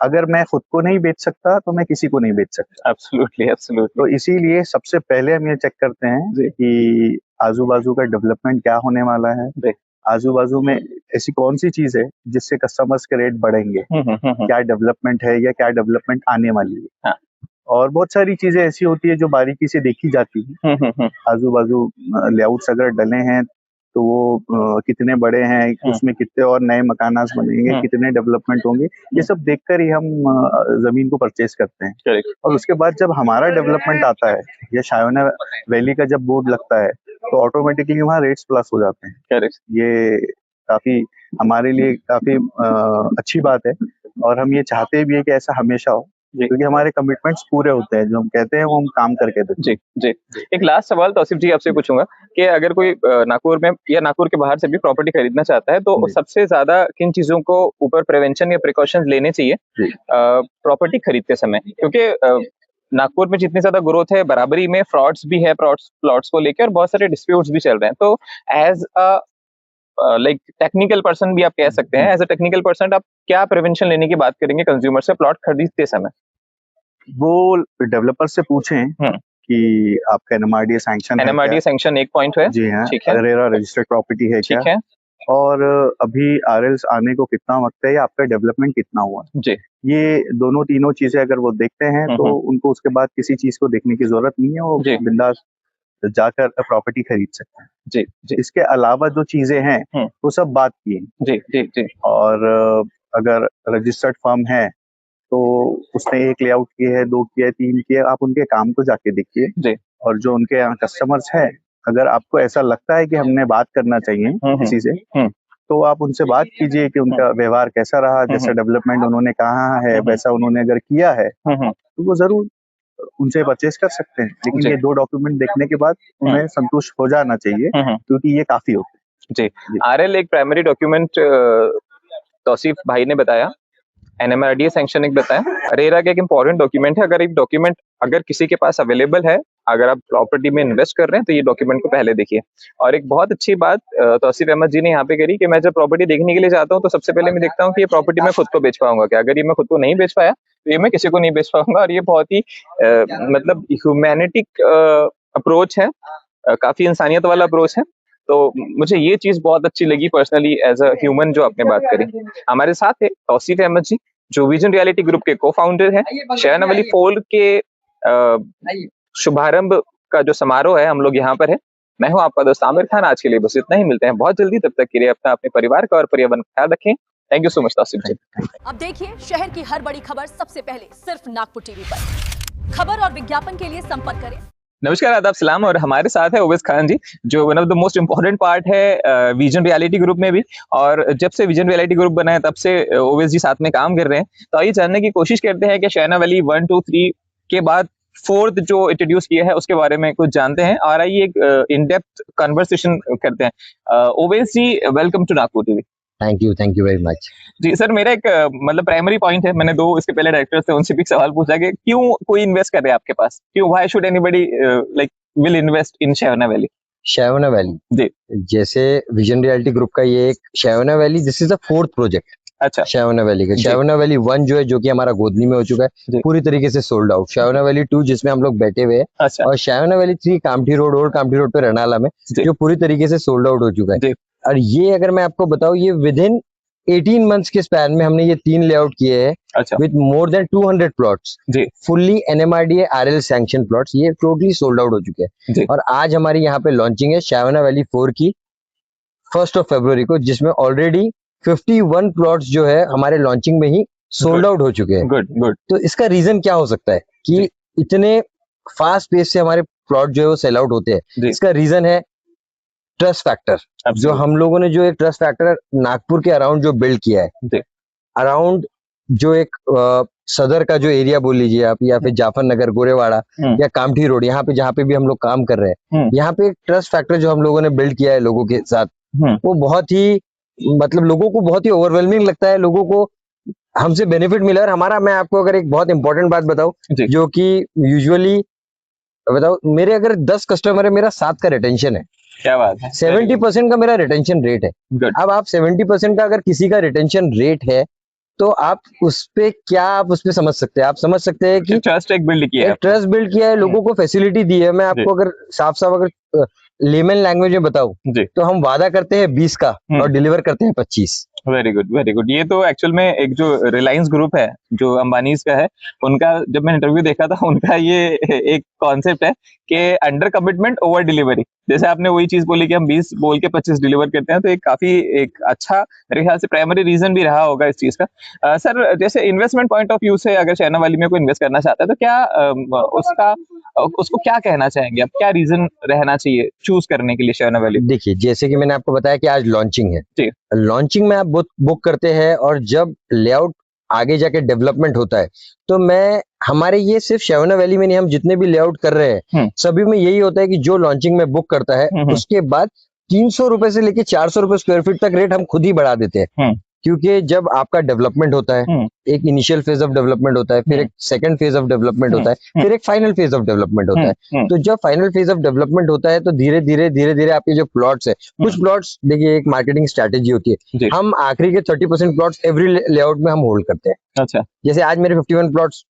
अगर मैं खुद को नहीं बेच सकता तो मैं किसी को नहीं बेच सकता। Absolutely absolutely. तो इसीलिए सबसे पहले हम ये चेक करते हैं कि आजू बाजू का डेवलपमेंट क्या होने वाला है, आजू बाजू में ऐसी कौन सी चीज है जिससे कस्टमर्स के रेट बढ़ेंगे, क्या डेवलपमेंट है या क्या डेवलपमेंट आने वाली है। हाँ। और बहुत सारी चीजें ऐसी होती है जो बारीकी से देखी जाती है। आजू बाजू लेआउट्स अगर डले हैं तो वो कितने बड़े हैं, उसमें कितने और नए मकानात बनेंगे, कितने डेवलपमेंट होंगे, ये सब देखकर ही हम जमीन को परचेज करते हैं। करेक्ट। और उसके बाद जब हमारा डेवलपमेंट आता है या शायोना वैली का जब बोर्ड लगता है तो ऑटोमेटिकली वहाँ रेट्स प्लस हो जाते हैं। करेक्ट। ये काफी हमारे लिए काफी अच्छी बात है, और हम ये चाहते भी है कि ऐसा हमेशा हो, क्योंकि हमारे कमिटमेंट्स पूरे होते हैं, जो हम कहते हैं वो हम काम करके देते हैं। जी जी। एक लास्ट सवाल तौसीफ जी आपसे पूछूंगा कि अगर कोई नागपुर में या नागपुर के बाहर से भी प्रॉपर्टी खरीदना चाहता है तो सबसे ज्यादा किन चीजों को ऊपर प्रिवेंशन या प्रिकॉशंस लेने चाहिए प्रॉपर्टी खरीदते समय? क्योंकि नागपुर में जितनी ज्यादा ग्रोथ है बराबरी में फ्रॉड्स भी है, प्लॉट्स को लेकर और बहुत सारे डिस्प्यूट्स भी चल रहे हैं, तो as a like technical person भी आप कह सकते हैं, एज अ टेक्निकल पर्सन आप क्या प्रिवेंशन लेने की बात करेंगे कंज्यूमर से प्लॉट खरीदते समय? वो डेवलपर से पूछें कि आपका एनएमआरडीए सैंक्शन है क्या? एनएमआरडीए सैंक्शन एक पॉइंट है। जी हाँ, ठीक है। रेरा रजिस्टर्ड प्रॉपर्टी है क्या? ठीक है और अभी आरएल्स आने को कितना वक्त है या आपका डेवलपमेंट कितना हुआ है? जी। ये दोनों तीनों चीजें अगर वो देखते हैं तो उनको उसके बाद किसी चीज को देखने की जरूरत नहीं है, वो जी। बिंदास जाकर प्रॉपर्टी खरीद सकते हैं। जी जी इसके अलावा जो चीजें हैं वो सब बात की है। जी जी जी। और अगर रजिस्टर्ड फर्म है तो उसने 1 लेआउट की है, 2 की है, 3 की है, आप उनके काम को जाके देखिए। जी। और जो उनके यहाँ कस्टमर्स है, अगर आपको ऐसा लगता है कि हमने बात करना चाहिए किसी से, तो आप उनसे बात कीजिए कि उनका व्यवहार कैसा रहा, जैसा डेवलपमेंट उन्होंने कहा है वैसा उन्होंने अगर किया है तो वो जरूर उनसे परचेज कर सकते हैं। लेकिन जी। ये 2 डॉक्यूमेंट देखने के बाद उन्हें संतुष्ट हो जाना चाहिए, क्योंकि ये काफी होते हैं। जी। आरएल एक प्राइमरी डॉक्यूमेंट तौसीफ भाई ने बताया, एनएमआरडीए सैंक्शन एक बताया, रेरा का एक इंपॉर्टेंट डॉक्यूमेंट है। अगर एक डॉक्यूमेंट अगर किसी के पास अवेलेबल है, अगर आप प्रॉपर्टी में इन्वेस्ट कर रहे हैं तो ये डॉक्यूमेंट को पहले देखिए। और एक बहुत अच्छी बात तौसीफ अहमद जी ने यहाँ पे करी कि मैं जब प्रॉपर्टी देखने के लिए जाता हूँ तो सबसे पहले मैं देखता हूँ कि ये प्रॉपर्टी मैं खुद को बेच पाऊंगा क्या। अगर ये मैं खुद को नहीं बेच पाया तो ये मैं किसी को नहीं बेच पाऊंगा। और ये बहुत ही मतलब ह्यूमैनिटिक अप्रोच है, काफी इंसानियत वाला अप्रोच है। तो मुझे ये चीज बहुत अच्छी लगी पर्सनली एज अ ह्यूमन जो आपने बात करी। हमारे साथ है तौसीफ अहमद जी जो विजन रियलिटी ग्रुप के को फाउंडर है। शहरनवली 4 के शुभारंभ का जो समारोह है हम लोग यहाँ पर है। मैं हूँ आपका दोस्त आमिर खान। आज के लिए बस इतना ही, मिलते हैं बहुत जल्दी। तब तक के लिए अपने परिवार का और पर्यावरण का ख्याल रखें। Thank you so much Tausif ji. अब देखिए शहर की हर बड़ी खबर सबसे पहले सिर्फ नागपुर टीवी पर। खबर और विज्ञापन के लिए संपर्क करें। नमस्कार, आदाब, सलाम। और हमारे साथ है ओवैस खान जी जो one of the most important part है विजन रियलिटी ग्रुप में भी। और जब से विजन रियलिटी ग्रुप बना है तब से ओवैस जी साथ में काम कर रहे हैं। तो आइए जानने की कोशिश करते हैं कि शहरनवली 1, 2, 3 के बाद 4th जो इंट्रोड्यूस किया है उसके बारे में कुछ जानते हैं। और आइए एक इन डेप्थ कन्वर्सेशन करते हैं। Owais ji, welcome to Nagpur TV. Thank you very much. जी सर, मेरा एक मतलब प्राइमरी पॉइंट है, मैंने 2 इसके पहले डायरेक्टर्स थे उनसे भी सवाल पूछा कि क्यों कोई इन्वेस्ट कर रहा है आपके पास, क्यों, why should anybody like will invest in Shahrana Valley? Shahrana Valley ji, जैसे विजन रियलिटी ग्रुप का ये एक Shahrana Valley, this is the 4th project. अच्छा। शहरना वैली का शहरना वैली 1 जो है, जो कि हमारा गोदनी में हो चुका है, पूरी तरीके से सोल्ड आउट। शहरना वैली 2 जिसमें हम लोग बैठे हुए हैं, अच्छा। और Shahrana Valley 3 Kamthi road, old Kamthi road पे रनाला में, जो पूरी तरीके से सोल्ड आउट हो चुका है। और ये अगर मैं आपको बताऊं, ये विद इन 18 मंथ्स के स्पैन में हमने ये 3 लेआउट किए हैं। अच्छा। With more than 200 plots, fully NMRDA RL sanction plots, ये टोटली सोल्ड आउट हो चुके हैं। और आज हमारी यहाँ पे लॉन्चिंग है शहरना वैली 4 की 1 फरवरी को, जिसमें ऑलरेडी 51 प्लॉट्स जो है हमारे लॉन्चिंग में ही सोल्ड आउट हो चुके हैं। गुड। तो इसका रीजन क्या हो सकता है कि इतने फास्ट पेस से हमारे प्लॉट जो है वो सेल आउट होते हैं? इसका रीजन है ट्रस्ट फैक्टर। जो हम लोगों ने जो एक ट्रस्ट फैक्टर नागपुर के अराउंड जो बिल्ड किया है, अराउंड जो एक सदर का जो एरिया बोल लीजिए आप, या फिर जाफर नगर, गोरेवाड़ा या कामठी रोड, यहाँ पे जहाँ पे भी हम लोग काम कर रहे हैं, यहाँ पे एक ट्रस्ट फैक्टर जो हम लोगों ने बिल्ड किया है लोगों के साथ, वो बहुत ही मतलब लोगों को बहुत ही ओवरवेलमिंग लगता है। लोगों को हमसे बेनिफिट मिला। और हमारा, मैं आपको अगर एक बहुत इंपॉर्टेंट बात बताऊं, जो कि यूजुअली बताओ, मेरे अगर 10 कस्टमर है, मेरा 7 का रिटेंशन है। क्या बात है। 70% का मेरा रिटेंशन रेट है। अब आप 70% का अगर किसी का रिटेंशन रेट है तो आप उस पे समझ सकते हैं? आप समझ सकते हैं कि ट्रस्ट एक बिल्ड किया है, ट्रस्ट बिल्ड किया है, लोगों को फैसिलिटी दी है। मैं आपको अगर साफ अगर लेमन लैंग्वेज में बताऊं तो हम वादा करते हैं 20 का और डिलीवर करते हैं 25। Very good. ये तो एक्चुअल में एक जो रिलायंस ग्रुप है जो अंबानीज का है, उनका जब मैंने इंटरव्यू देखा था, उनका ये एक कॉन्सेप्ट है कि अंडर कमिटमेंट ओवर डिलीवरी। जैसे आपने वही चीज बोली कि हम 20 बोल के 25 डिलीवर करते हैं, तो एक काफी एक अच्छा मेरे ख्याल से प्राइमरी रीजन भी रहा होगा इस चीज का। सर, जैसे इन्वेस्टमेंट पॉइंट ऑफ व्यू से अगर शहरना वैली में कोई इन्वेस्ट करना चाहता है तो क्या उसको क्या कहना चाहेंगे आप, क्या रीजन रहना चाहिए चूज करने के लिए शहरना वैली? देखिए, जैसे कि मैंने आपको बताया कि आज लॉन्चिंग है, लॉन्चिंग में आप बुक करते हैं, और जब लेआउट आगे जाके डेवलपमेंट होता है तो हमारे ये सिर्फ शहरना वैली में नहीं, हम जितने भी लेआउट कर रहे हैं सभी में यही होता है कि जो लॉन्चिंग में बुक करता है उसके बाद 300 रुपए से लेके 400 रुपए स्क्वायर फीट तक रेट हम खुद ही बढ़ा देते हैं। क्योंकि जब आपका डेवलपमेंट होता है, एक इनिशियल फेज ऑफ डेवलपमेंट होता है, फिर एक सेकंड फेज ऑफ डेवलपमेंट होता है, फिर एक फाइनल फेज ऑफ डेवलपमेंट होता है। तो जब फाइनल फेज ऑफ डेवलपमेंट होता है तो धीरे धीरे आपके जो प्लॉट्स है, कुछ प्लॉट्स, देखिए एक मार्केटिंग स्ट्रैटेजी होती है, हम आखिरी के 30% प्लॉट्स एवरी लेआउट में हम होल्ड करते हैं। अच्छा। जैसे आज मेरे 51 प्लॉट्स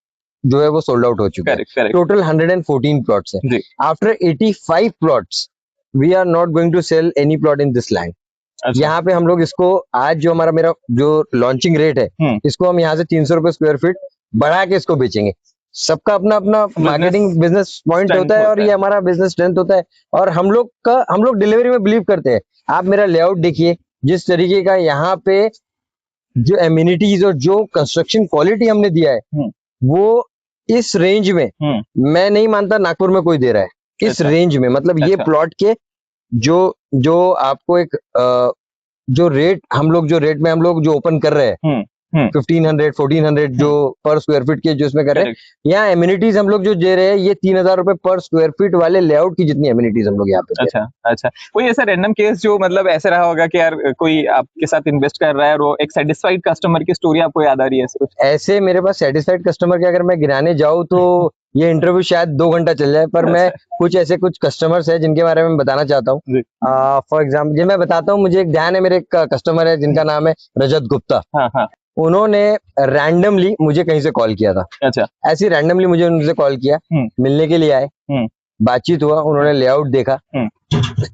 जो है वो सोल्ड आउट हो चुके हैं। करेक्ट करेक्ट टोटल 114 प्लॉट्स है। जी। After 85 plots we are not going to sell any plot in this land. अच्छा यहाँ पे हम लोग इसको आज जो मेरा जो लॉन्चिंग रेट है इसको हम यहाँ से 300 रुपए स्क्वायर फीट बढ़ा के इसको बेचेंगे। सबका अपना अपना मार्केटिंग बिजनेस पॉइंट होता है और ये हमारा बिजनेस स्ट्रेंथ होता है। और हम लोग डिलीवरी में बिलीव करते हैं। आप मेरा लेआउट देखिए, जिस तरीके का यहाँ पे जो एम्यूनिटीज और जो कंस्ट्रक्शन क्वालिटी हमने दिया है वो इस रेंज में मैं नहीं मानता नागपुर में कोई दे रहा है। इस रेंज में मतलब ये प्लॉट के जो आपको एक जो रेट में हम लोग जो ओपन कर रहे हैं 1500 1400 जो पर स्क्वायर फीट के जो इसमें कर रहे हैं, यहाँ एम्यूनिटीज हम लोग जो दे रहे हैं ये 3000 रुपए पर स्क्वायर फीट वाले लेआउट की जितनी एम्यूनिटीज हम लोग यहाँ पे। अच्छा अच्छा, कोई ऐसा रैंडम केस जो मतलब ऐसा रहा होगा कि यार कोई आपके साथ इन्वेस्ट कर रहा है और वो एक सेटिस्फाइड कस्टमर की स्टोरी आपको याद आ रही है? ऐसे मेरे पास सेटिस्फाइड कस्टमर के अगर मैं गिनाने जाऊँ तो ये इंटरव्यू शायद 2 घंटा चल जाए, पर मैं कुछ कस्टमर्स है जिनके बारे में बताना चाहता हूँ। फॉर एग्जाम्पल मैं बताता हूँ, मुझे एक ध्यान है, मेरे एक कस्टमर है जिनका नाम है रजत गुप्ता। हाँ। उन्होंने रैंडमली मुझे कहीं से कॉल किया था। अच्छा। ऐसे रैंडमली मुझे उनसे कॉल किया, मिलने के लिए आए, बातचीत हुआ, उन्होंने लेआउट देखा।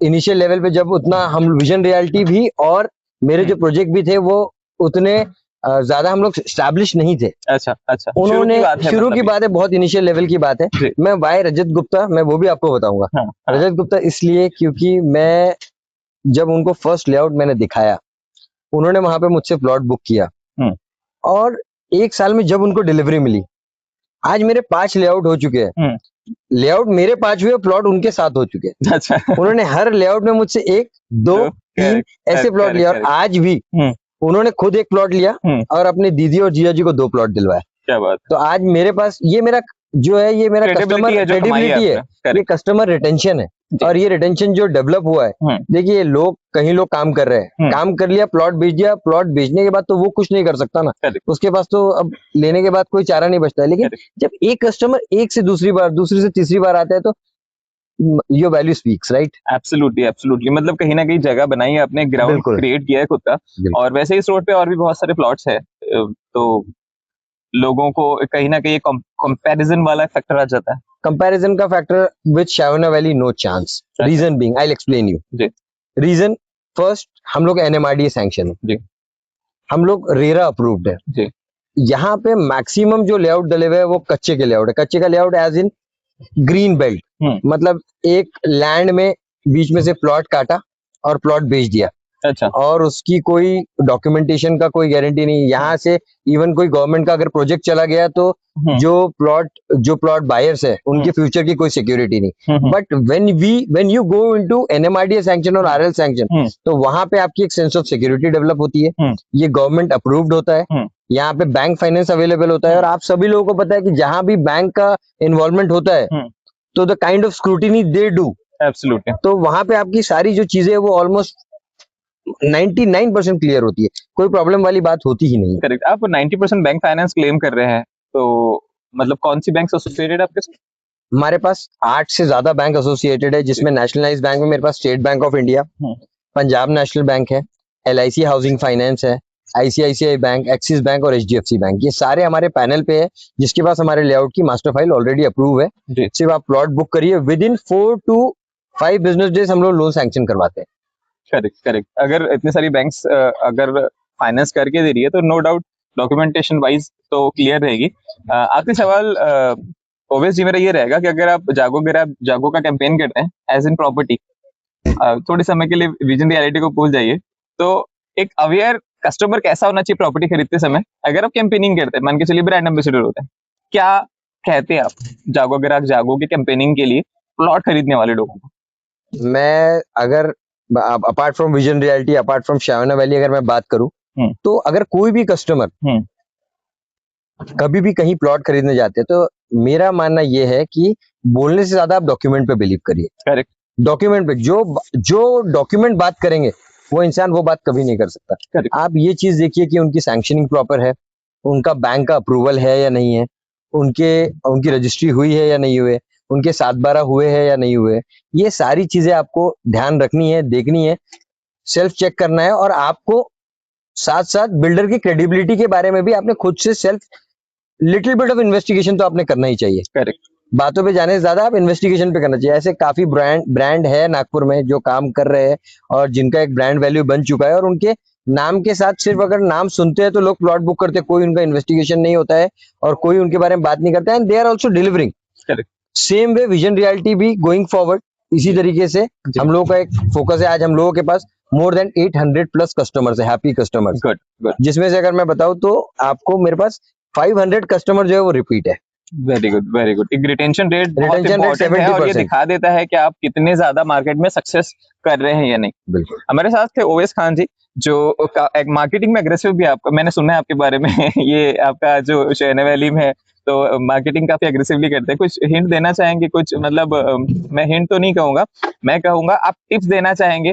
इनिशियल लेवल पे जब उतना हम विजन रियलिटी भी और मेरे जो प्रोजेक्ट भी थे वो उतने ज्यादा हम लोग स्टैब्लिश नहीं थे। अच्छा अच्छा, उन्होंने शुरू की बात है, बहुत इनिशियल लेवल की बात है। मैं वाई रजत गुप्ता, मैं वो भी आपको बताऊंगा। रजत गुप्ता इसलिए क्योंकि मैं जब उनको फर्स्ट लेआउट मैंने दिखाया, उन्होंने वहां पे मुझसे प्लॉट बुक किया और 1 साल में जब उनको डिलीवरी मिली, आज मेरे 5 लेआउट हो चुके हैं। लेआउट मेरे 5 हुए, प्लॉट उनके 7 हो चुके हैं। अच्छा। उन्होंने हर लेआउट में मुझसे 1 2 3 ऐसे प्लॉट लिया और आज भी उन्होंने खुद 1 प्लॉट लिया और अपनी दीदी और जीजा जी को 2 प्लॉट दिलवाया। क्या बात। तो आज मेरे पास ये मेरा जो है, ये मेरा कस्टमर क्रेडिबिलिटी है, ये कस्टमर रिटेंशन है। और ये रिटेंशन जो डेवलप हुआ है, देखिए कहीं लोग काम कर रहे हैं, काम कर लिया, प्लॉट बेच दिया, प्लॉट बेचने के बाद तो वो कुछ नहीं कर सकता ना, उसके पास तो अब लेने के बाद कोई चारा नहीं बचता है। लेकिन जब एक कस्टमर एक से दूसरी बार, दूसरी से तीसरी बार आता है तो your value speaks, right? Absolutely absolutely, मतलब कहीं ना कहीं जगह बनाई है आपने, ग्राउंड क्रिएट किया है खुद का। और वैसे इस रोड पे और भी बहुत सारे प्लॉट्स है, तो लोगों को कहीं ना कहीं कंपैरिजन वाला फैक्टर आ जाता है। कंपैरिजन का factor with Shayona Valley no chance. Reason being, I will explain you. Reason first, हम लोग एनएमआरडीए सैंक्शन है, हम लोग रेरा अप्रूव्ड है। यहाँ पे मैक्सिमम जो लेआउट डले हुए है वो कच्चे के लेआउट है। कच्चे का layout as in green belt, मतलब एक लैंड में बीच में से प्लॉट काटा और प्लॉट बेच दिया। अच्छा। और उसकी कोई डॉक्यूमेंटेशन का कोई गारंटी नहीं। यहाँ से इवन कोई गवर्नमेंट का अगर प्रोजेक्ट चला गया तो जो प्लॉट बायर्स है उनके फ्यूचर की कोई सिक्योरिटी नहीं। But when you go into NMRDA sanction और आरएल सैंक्शन, तो वहां पे आपकी एक सेंस ऑफ सिक्योरिटी डेवलप होती है। ये गवर्नमेंट अप्रूव्ड होता है, यहाँ पे बैंक फाइनेंस अवेलेबल होता है। और आप सभी लोगों को पता है कि जहां भी बैंक का इन्वॉल्वमेंट होता है तो the kind of scrutiny they do, absolutely, तो वहां पे आपकी सारी जो चीजें वो ऑलमोस्ट 99% क्लियर होती है, कोई प्रॉब्लम वाली बात होती ही नहीं। करेक्ट। आप 90% बैंक फाइनेंस क्लेम कर रहे हैं, तो मतलब कौन सी बैंक एसोसिएटेड है आपके साथ? हमारे पास 8 से ज्यादा बैंक एसोसिएटेड है, जिसमें नेशनलाइज्ड बैंक में मेरे पास State Bank of India, Punjab National Bank है, LIC हाउसिंग फाइनेंस है, ICICI बैंक, एक्सिस बैंक और HDFC बैंक। ये सारे हमारे पैनल पे है, जिसके पास हमारे लेआउट की मास्टर फाइल ऑलरेडी अप्रूव है। सिर्फ आप प्लॉट बुक करिए, with in 4 to 5 business days हम लोग लोन सैंक्शन करवाते हैं। Correct correct. अगर इतनी सारी बैंक्स अगर फाइनेंस करके दे रही है तो नो डाउट डॉक्यूमेंटेशन वाइज तो क्लियर रहेगी। आखिरी सवाल ओवेस जी मेरा ये रहेगा कि अगर आप जागो का कैंपेन करते हैं एज इन प्रॉपर्टी, थोड़े समय के लिए विजन रियलिटी को भूल जाइए, तो एक अवेयर कस्टमर कैसा होना चाहिए प्रॉपर्टी खरीदते समय? अगर आप कैंपेनिंग करते हैं, मान के चलिए ब्रांड एम्बेसडर होते हैं, क्या कहते हैं आप जागो के कैंपेनिंग के लिए प्लॉट खरीदने वाले लोगों को? मैं अगर apart from Vision Reality, apart from Shayona Valley अगर मैं बात करूं, तो अगर कोई भी कस्टमर कभी भी कहीं प्लॉट खरीदने जाते हैं तो मेरा मानना यह है कि बोलने से ज्यादा आप डॉक्यूमेंट पे बिलीव करिए। करेक्ट। डॉक्यूमेंट पे जो डॉक्यूमेंट बात करेंगे वो इंसान वो बात कभी नहीं कर सकता। Correct. आप ये चीज देखिए कि उनकी सैंक्शनिंग प्रॉपर है, उनका बैंक का अप्रूवल है या नहीं है, उनकी रजिस्ट्री हुई है या नहीं हुई है, उनके 7/12 हुए हैं या नहीं हुए। ये सारी चीजें आपको ध्यान रखनी है, देखनी है, सेल्फ चेक करना है। और आपको साथ साथ बिल्डर की क्रेडिबिलिटी के बारे में भी आपने खुद से self little bit of investigation तो आपने करना ही चाहिए। करेक्ट। बातों पे जाने से ज्यादा आप इन्वेस्टिगेशन पे करना चाहिए। ऐसे काफी ब्रांड है नागपुर में जो काम कर रहे हैं और जिनका एक ब्रांड वैल्यू बन चुका है, और उनके नाम के साथ सिर्फ अगर नाम सुनते हैं तो लोग प्लॉट बुक करते हैं, कोई उनका इन्वेस्टिगेशन नहीं होता है और कोई उनके बारे में बात नहीं करता है, and they are also delivering. Correct. Same way vision realty भी गोइंग फॉरवर्ड इसी तरीके से हम लोगों का एक फोकस है। आज हम लोगों के पास मोर देन 800 प्लस कस्टमर्स है, हैप्पी कस्टमर्स, गुड गुड। जिसमें से अगर मैं बताऊं तो आपको मेरे पास 500 कस्टमर जो है वो रिपीट है। Very good very good. एक रिटेंशन रेट बहुत Retention rate इंपॉर्टेंट है और ये 70%। दिखा देता है कि आप कितने ज्यादा मार्केट में सक्सेस कर रहे हैं या नहीं। बिल्कुल। हमारे साथ थे ओवैस खान जी, जो एक मार्केटिंग में अग्रेसिव भी आपका, मैंने सुना है आपके बारे में ये आपका जो शहना वैली में है तो मार्केटिंग काफी अग्रेसिवली करते हैं। कुछ हिंट देना चाहेंगे? कुछ मतलब मैं हिंट तो नहीं कहूंगा, मैं कहूंगा आप टिप्स देना चाहेंगे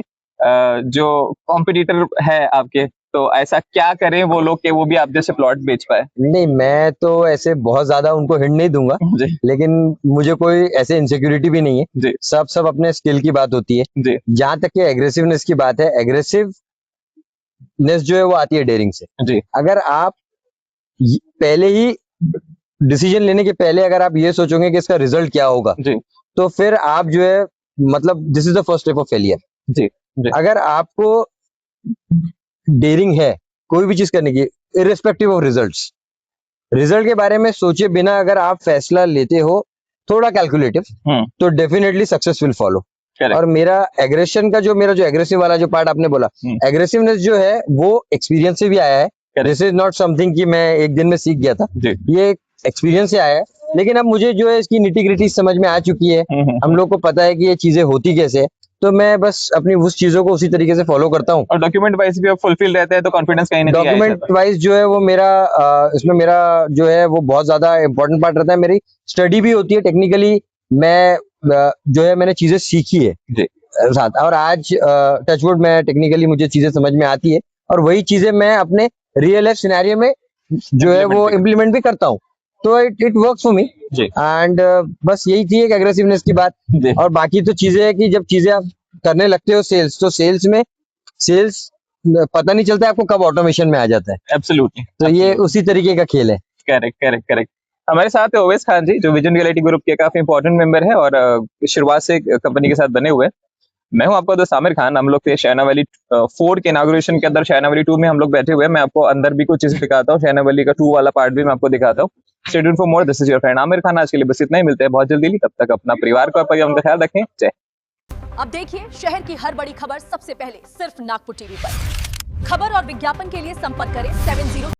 जो कॉम्पिटिटर है आपके, तो ऐसा क्या करें वो लोग कि वो भी आप जैसे प्लॉट बेच पाए? नहीं, मैं तो ऐसे बहुत ज्यादा उनको हिंट नहीं दूंगा, जी लेकिन मुझे कोई ऐसे इनसिक्योरिटी भी नहीं है। जी सब अपने स्किल की बात होती है। जी जहां तक कि एग्रेसिवनेस की बात है, एग्रेसिवनेस जो है वो आती है डेयरिंग से। जी अगर आप पहले ही डिसीजन लेने के पहले अगर आप ये सोचोगे कि इसका रिजल्ट क्या होगा, जी तो फिर आप जो है मतलब this is the first step of failure. जी जी अगर आपको डेयरिंग है कोई भी चीज करने की, इररिस्पेक्टिव ऑफ रिजल्ट के बारे में सोचे बिना अगर आप फैसला लेते हो थोड़ा कैलकुलेटिव, तो definitely success will follow. Correct. और मेरा एग्रेशन का जो मेरा जो एग्रेसिव वाला जो पार्ट आपने बोला, एग्रेसिवनेस जो है वो एक्सपीरियंस से भी आया है। दिस इज नॉट समथिंग कि मैं एक दिन में सीख गया था, जी ये एक्सपीरियंस से आया है। लेकिन अब मुझे जो है इसकी निटी-ग्रिटी समझ में आ चुकी है, हम लोग को पता है कि ये चीजें होती कैसे है, तो मैं बस अपनी उस चीजों को उसी तरीके से फॉलो करता हूँ। और डॉक्यूमेंट वाइज भी आप फुलफिल रहते हैं तो कॉन्फिडेंस कहीं ना कहीं आ डॉक्यूमेंट जाता वाइज जो है वो मेरा इसमें मेरा जो है वो बहुत ज्यादा इंपॉर्टेंट पार्ट रहता है। मेरी स्टडी भी होती है, टेक्निकली मैं जो है मैंने चीजें सीखी है जी साथ, और आज टचवुड में टेक्निकली मुझे चीजें समझ में आती है और वही चीजें मैं अपने रियल लाइफ सिनेरियो में जो है वो इम्प्लीमेंट भी करता हूँ, तो इट वर्क्स फॉर मी। जी एंड बस यही थी एक एग्रेसिवनेस की बात। जी और बाकी तो चीजें है कि जब चीजें आप करने लगते हो सेल्स, तो सेल्स पता नहीं चलता है आपको कब ऑटोमेशन में आ जाता है। एब्सोल्युटली। तो ये उसी तरीके का खेल है। Correct correct correct. हमारे साथ है ओवैस खान जी, जो विजन रियलिटी ग्रुप के काफी इंपॉर्टेंट मेंबर है और शुरुआत से कंपनी के साथ बने हुए हैं। मैं हूं आपका दोस्त आमिर खान। हम लोग थे शहना वैली 4 के इनॉग्रेशन के अंदर, शहना वैली 2 में हम लोग बैठे हुए हैं। मैं आपको अंदर भी कुछ चीजें दिखाता हूँ, शहना वैली का 2 वाला पार्ट भी मैं आपको दिखाता हूँ। Stay tuned for more. This is your friend Aamir Khan. आज के लिए बस इतना ही, मिलते हैं बहुत जल्दी। तब तक अपना परिवार को और ख्याल रखें। जय। अब देखिए शहर की हर बड़ी खबर सबसे पहले सिर्फ नागपुर टीवी पर। खबर और विज्ञापन के लिए संपर्क करें 70